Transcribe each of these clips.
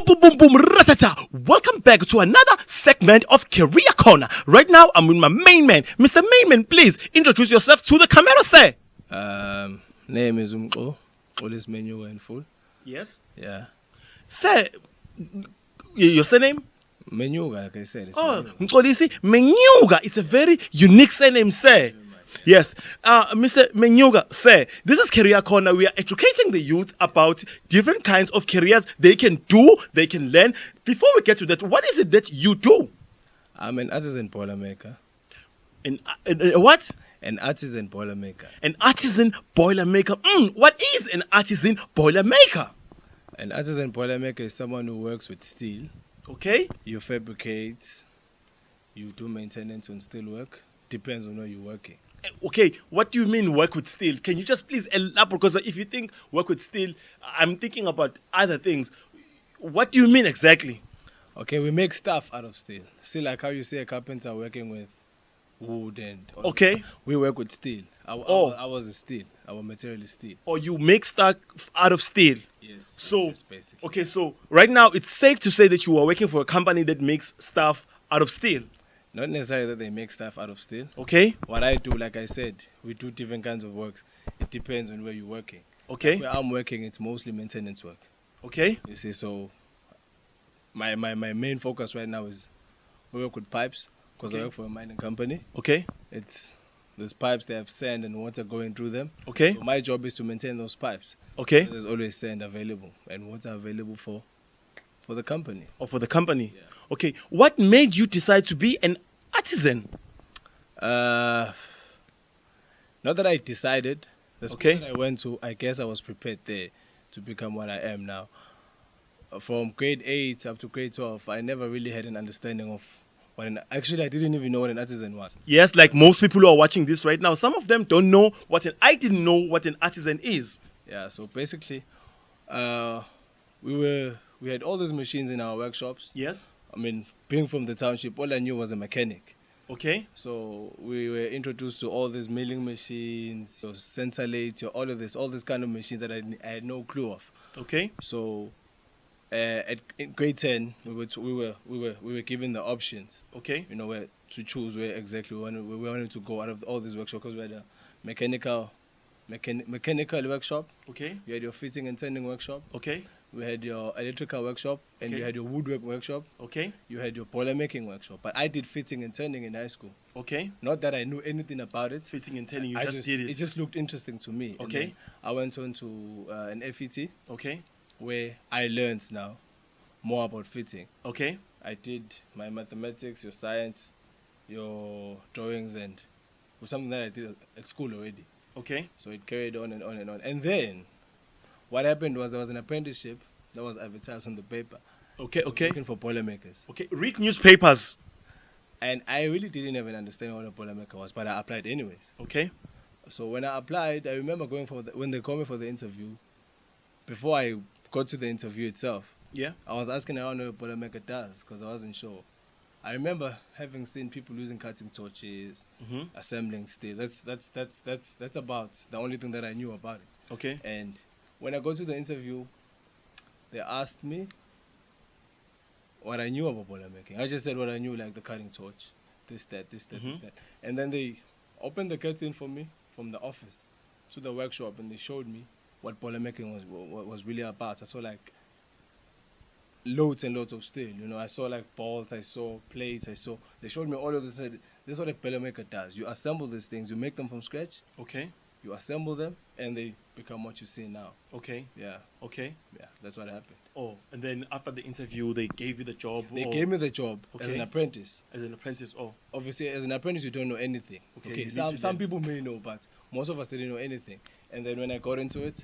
Boom, boom, boom, boom, ratata. Welcome back to another segment of Career Corner. Right now, I'm with my main man. Mr. Main Man, please introduce yourself to the camera, sir. Name is Mxolisi Menyuka in full. Yes. Yeah. Sir, your surname? Menyuka, like I said. It's Oh, Menyuka. Mxolisi Menyuka. It's a very unique surname, sir. Yes. Mr. Menyuka, sir, this is Career Corner. We are educating the youth about different kinds of careers they can do, they can learn. Before we get to that, what is it that you do? I'm an artisan boiler maker. What? An artisan boiler maker. An artisan boiler maker. What is an artisan boiler maker? An artisan boiler maker is someone who works with steel. Okay. You fabricate, you do maintenance on steel work. Depends on where you're working. Okay, what do you mean work with steel? Can you just please elaborate? Because if you think work with steel, I'm thinking about other things. What do you mean exactly? Okay, we make stuff out of steel. See, like how you see a carpenter working with wood and all Okay. that. We work with steel. Ours is steel. Our material is steel. Or you make stuff out of steel? Yes. So, yes, basically. okay, so right now it's safe to say that you are working for a company that makes stuff out of steel. Not necessarily that they make stuff out of steel. Okay. What I do, like I said, we do different kinds of works. It depends on where you're working. Okay. Where I'm working, it's mostly maintenance work. Okay. You see, so my main focus right now is we work with pipes because I work for a mining company. Okay. There's pipes that have sand and water going through them. Okay. So my job is to maintain those pipes. Okay. There's always sand available and water available for the company. Or for the company. Yeah. Okay. What made you decide to be an artisan? Not that I decided. The school Okay. that I went to, I guess I was prepared there to become what I am now. From grade 8 up to grade 12, I never really had an understanding of actually I didn't even know what an artisan was. Yes, like most people who are watching this right now, some of them don't know I didn't know what an artisan is. Yeah, so basically, we had all these machines in our workshops. Yes. I mean, being from the township, all I knew was a mechanic. Okay. So we were introduced to all these milling machines, your center lathes, all this kind of machines that I had no clue of. Okay. So in grade 10, we were given the options. Okay. You know, where to choose where exactly we wanted to go out of all these workshops, because we had a mechanical workshop. Okay. You had your fitting and turning workshop. Okay. We had your electrical workshop, and you had your woodwork workshop. Okay. You had your boiler making workshop. But I did fitting and turning in high school. Okay. Not that I knew anything about it. Fitting and turning, you I just did it. It just looked interesting to me. And Okay. then I went on to an FET, Okay. where I learned now more about fitting. Okay. I did my mathematics, your science, your drawings, and it was something that I did at school already. Okay. So it carried on and on and on. And then what happened was there was an apprenticeship that was advertised on the paper. Okay. Okay. Looking for boiler makers. Okay. Read newspapers. And I really didn't even understand what a boiler maker was, but I applied anyways. Okay. So when I applied, I remember going when they called me for the interview. Before I got to the interview itself, Yeah. I was asking around what a boiler maker does because I wasn't sure. I remember having seen people using cutting torches, Mm-hmm. assembling steel. That's about the only thing that I knew about it. Okay. And when I got to the interview, they asked me what I knew about boiler making. I just said what I knew, like the cutting torch, this, that. And then they opened the curtain for me from the office to the workshop, and they showed me what boiler making was really about. I saw like loads and loads of steel. You know, I saw like bolts, I saw plates, they showed me all of this. Said, this is what a boiler maker does. You assemble these things, you make them from scratch, Okay. you assemble them, and they become what you see now. Okay. Yeah, Okay. yeah, that's what happened. Oh, and then after the interview, they gave you the job. They gave me the job as Okay. an apprentice. as an apprentice. Oh. Obviously, as an apprentice, you don't know anything. Okay, you Okay, need some to some learn. people may know, but most of us didn't know anything. And then when I got into it,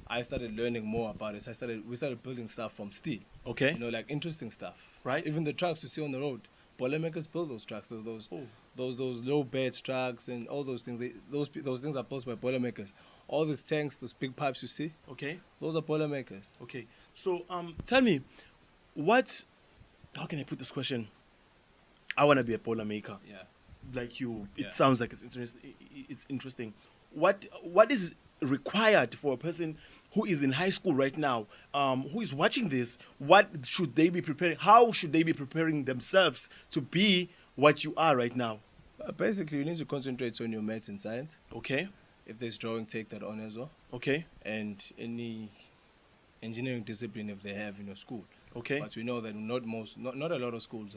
I started learning more about it. We started building stuff from steel. Okay. You know, like interesting stuff. Right. Even the trucks you see on the road, boiler makers build those trucks. So those low bed trucks and all those things. Those things are built by boiler makers. All these tanks, those big pipes you see, Okay. those are boiler makers. Okay. So tell me, how can I put this question? I want to be a boiler maker. Yeah. Like you, it Yeah. sounds like it's interesting. What is required for a person who is in high school right now, who is watching this, what should they be preparing? How should they be preparing themselves to be what you are right now? Basically, you need to concentrate on your maths and science. Okay, If there's drawing, take that on as well. okay, And any engineering discipline if they have in your school. okay, But we know that not a lot of schools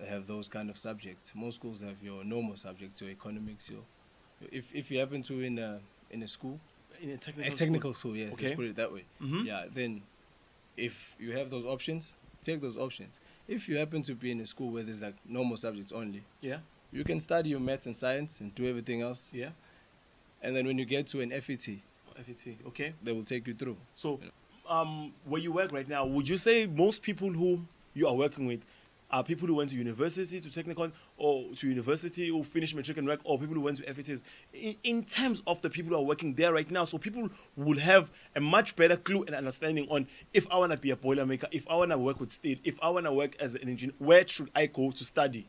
have those kind of subjects. Most schools have your normal subjects, your economics, your if you happen to in a school, in a a technical, technical school, yeah, Okay. let's put it that way. Mm-hmm. Yeah, then if you have those options, take those options. If you happen to be in a school where there's like normal subjects only, Yeah, you can study your maths and science and do everything else. yeah, And then when you get to an FET, FET. Okay. they will take you through. So, where you work right now, would you say most people who you are working with are people who went to university, to technical, or to university who finished matric and work, or people who went to FETs? In terms of the people who are working there right now, so people will have a much better clue and understanding on, if I want to be a boiler maker, if I want to work with steel, if I want to work as an engineer, where should I go to study?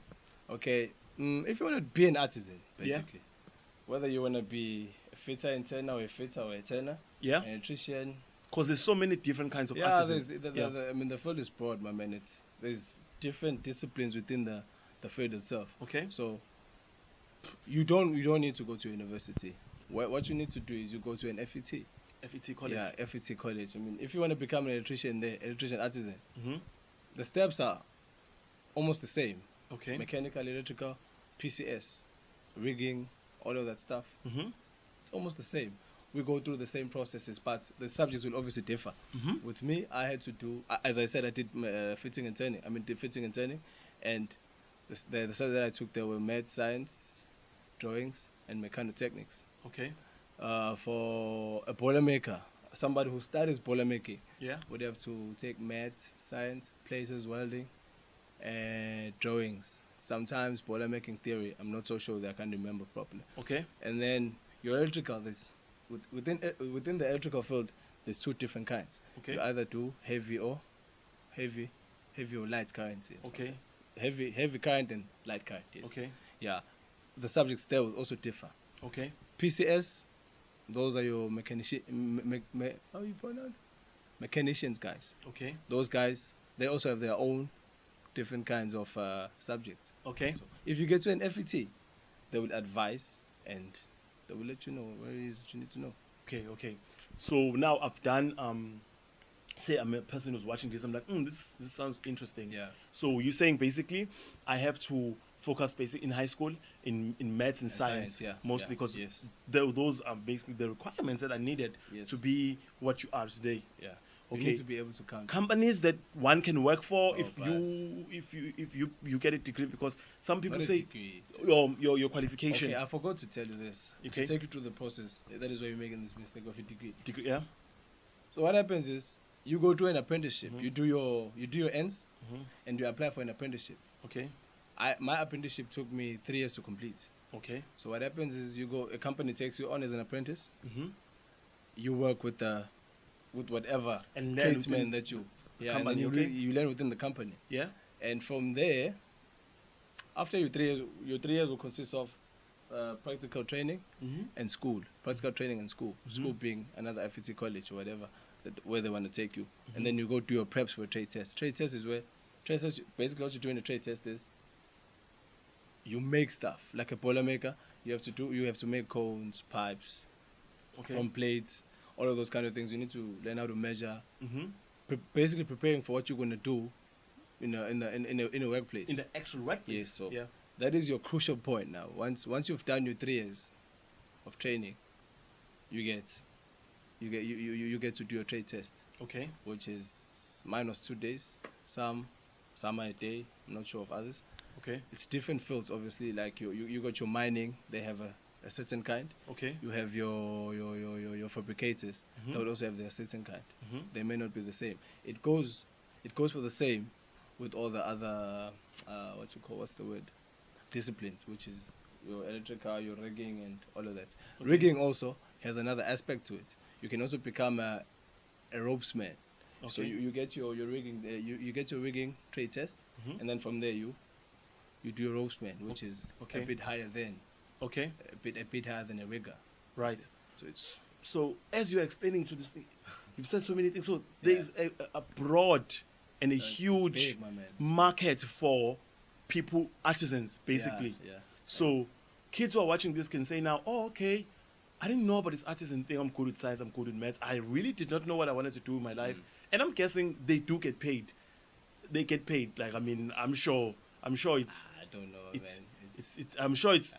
Okay, if you want to be an artisan, Yeah. basically, whether you want to be a fitter interner or a fitter or a turner, Yeah, an electrician, because there's so many different kinds of yeah, artisans. I mean the field is broad, my man. There's different disciplines within the field itself. Okay. So you don't need to go to university. What you need to do is you go to an FET. FET college. Yeah, FET college. I mean, if you want to become an electrician artisan, Mm-hmm. the steps are almost the same. Okay. Mechanical, electrical, PCS, rigging, all of that stuff. Mm-hmm. It's almost the same. We go through the same processes, but the subjects will obviously differ. Mm-hmm. With me, I had to do, as I said, I did fitting and turning. Did fitting and turning, and the subjects that I took there were math, science, drawings, and mechanotechnics. Okay. For a boiler maker, somebody who studies boiler making Yeah. would have to take math, science, places, welding, and drawings. Sometimes boiler making theory. I'm not so sure that I can remember properly. Okay. And then your electrical, within the electrical field, there's two different kinds. Okay. You either do heavy or light current. Yes. Okay. Heavy current and light current. Yes. Okay. Yeah. The subjects there will also differ. Okay. PCS, those are your how you pronounce? Mechanicians guys. Okay. Those guys, they also have their own different kinds of subjects. Okay. So if you get to an FET, they will advise and they will let you know where it is that you need to know. Okay. Okay. So now I've done say I'm a person who's watching this, I'm like, this sounds interesting. Yeah. So you're saying basically I have to focus basically in high school in maths and science, yeah. mostly Yeah. because Yes. those are basically the requirements that are needed Yes. to be what you are today. Yeah. You Okay. need to be able to count. Companies that one can work for Oh, if you get a degree, because some people Not a say degree. your qualification. Okay, I forgot to tell you this. Okay. To take you through the process. That is why you're making this mistake of a degree. Degree, yeah. So what happens is you go to an apprenticeship. Mhm. You do your ends Mhm. and you apply for an apprenticeship. Okay. My apprenticeship took me 3 years to complete. Okay. So what happens is a company takes you on as an apprentice. Mm-hmm. You work with whatever And learn tradesman within that you the and company, then okay? you learn within the company. Yeah. And from there, after your 3 years will consist of practical training Mm-hmm. and school. Practical training and school. Mhm. School being another FET college or whatever, where they want to take you. Mhm. And then you go do your preps for a trade test. Trade test is basically what you do in a trade test is you make stuff. Like a boiler maker, you have to make cones, pipes, Okay. from plates, all of those kind of things. You need to learn how to measure. Mm-hmm. Basically preparing for what you're gonna do in a workplace. In the actual workplace. Yes, so yeah. that is your crucial point now. Once you've done your 3 years of training, you get to do your trade test, Okay. which is minus 2 days. Some are a day. I'm not sure of others. Okay. It's different fields, obviously. Like you got your mining. They have a certain kind. Okay. You have your fabricators. Mhm. They would also have their certain kind. Mm-hmm. They may not be the same. It goes for the same with all the other what's the word, disciplines, which is your electrical, your rigging, and all of that. Okay. Rigging also has another aspect to it. You can also become a ropesman. Okay. So you get your rigging, you get your rigging trade test, Mhm. and then from there you do your ropesman, which is Okay. a bit higher than Okay. a bit higher than a rigger. Right. So it's So as you're explaining to this thing, you've said so many things. So there is a broad and a It's huge big, my man. market for people, artisans, basically. Yeah. So kids who are watching this can say now, oh, okay, I didn't know about this artisan thing. I'm good with science, I'm good with maths. I really did not know what I wanted to do in my life. And I'm guessing they do get paid. They get paid. Like, I mean, I'm sure it's, I don't know, it's, man. I'm sure it's,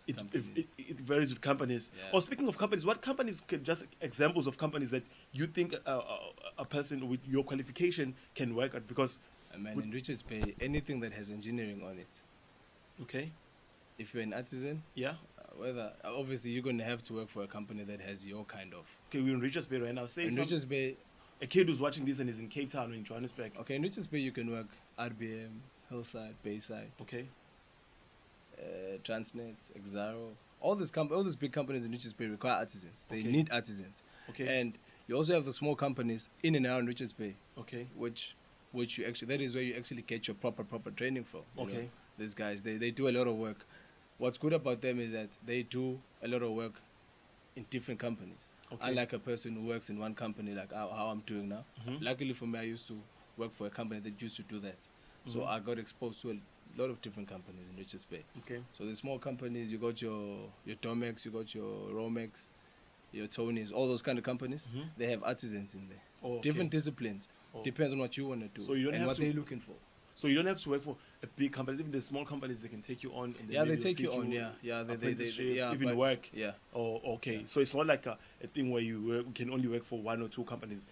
It varies. it varies with companies. Yeah. Or speaking of companies, what companies, just examples of companies that you think a person with your qualification can work at? Because, Man, in Richards Bay, anything that has engineering on it. okay, If you're an artisan, yeah. whether obviously you're going to have to work for a company that has your kind of. Okay, we're in Richards Bay right now. Say In Richards Bay, a kid who's watching this and is in Cape Town or in Johannesburg. okay, in Richards Bay you can work RBM, Hillside, Bayside, Okay. Transnet, Exaro. All these big companies in Richards Bay require artisans. They Okay. need artisans. Okay. And you also have the small companies in and around Richards Bay, Okay. which you actually, that is where you actually get your proper training from. you Okay. know. These guys, they do a lot of work. What's good about them is that they do a lot of work in different companies. Okay. Unlike a person who works in one company like how I'm doing now. Mhm. Luckily for me, I used to work for a company that used to do that. So Mhm. I got exposed to a lot of different companies in Richards Bay. Okay. So the small companies, you got your Domex, you got your Romex, your Tonys, all those kind of companies. Mhm. They have artisans in there. Oh, okay. Different disciplines. Oh. Depends on what you want to do So you don't and have what to- they're looking for. So you don't have to work for a big company. Even the small companies, they can take you on. And then Yeah, they maybe take they'll you teach on. Yeah. They apprenticeship, yeah. even but- work. Yeah. Oh, okay. Yeah. So it's not like a thing where you can only work for one or two companies.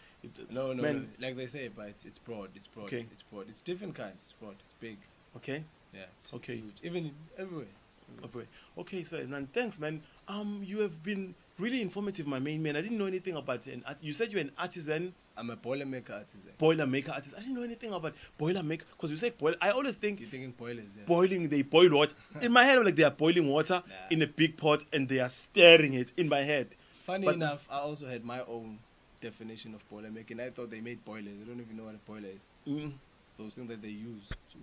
No, Man, like they say, but it's broad. It's broad. Okay. It's broad. It's different kinds. It's broad. It's big. Okay. Yeah. It's Okay. huge. Even everywhere. Okay, sir, man. Thanks, man. You have been really informative, my main man. I didn't know anything about it. You said you're an artisan, I'm a boiler maker artisan. boiler maker artist. I didn't know anything about boiler maker because you say boil. I always think You're thinking boilers, yeah. boiling. They boil water. In my head, I'm like they are boiling water Nah. in a big pot and they are stirring it in my head. Funny But- enough, I also had my own definition of boiler making. I thought they made boilers. I don't even know what a boiler is. Mm, Those things that they use to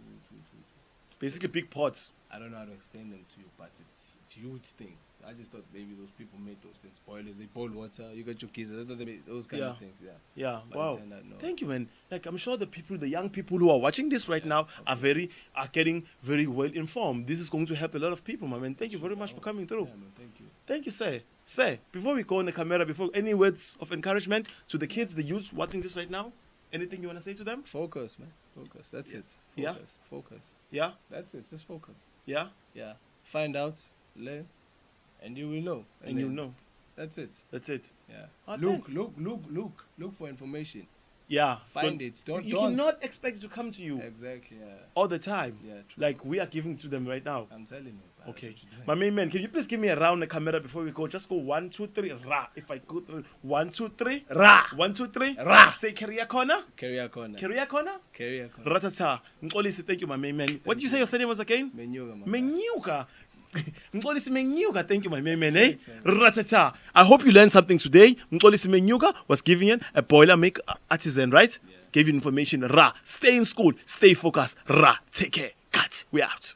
basically, big pots. I don't know how to explain them to you, but it's huge things. I just thought maybe those people made those things. Boilers, they boil water. You got your geysers. I thought they made those kind Yeah. of things. Yeah. Yeah. But Wow. it turned out no. Thank you, man. Like I'm sure the young people who are watching this right now are getting very well informed. This is going to help a lot of people, my man. Thank you very much for coming through. Yeah, man, thank you. Thank you, sir. Sir, before we go on the camera, before any words of encouragement to the kids, the youth watching this right now, anything you want to say to them? Focus, man. Focus. That's it. Yeah. Focus. Focus. Yeah, That's it. Just focus. yeah, Yeah. Find out, learn, and you will know. and you'll then know. That's it. That's it. Yeah. Ah, look thanks. for information. Yeah. Find it. Don't. You cannot expect it to come to you Exactly. Yeah. all the time. Yeah. True. Like we are giving to them right now. I'm telling you. That's Okay. what you're doing. My main man, can you please give me around the camera before we go? Just go 1, 2, 3, ra. If I go through 1, 2, 3, ra. 1, 2, 3, ra. Say career corner. Career corner. Career corner. Career corner. Ratata. Mxolisi, thank you, my main man. What did you say your surname was again? Menyuka, man. Menyuka. Mxolisi Menyuka, thank you, my main man, eh? Thanks, man. Ratata. I hope you learned something today. Mxolisi Menyuka was giving you a boiler make artisan, right? Yeah. Gave you information. Ra. Stay in school. Stay focused. Ra. Take care. Cut. We out.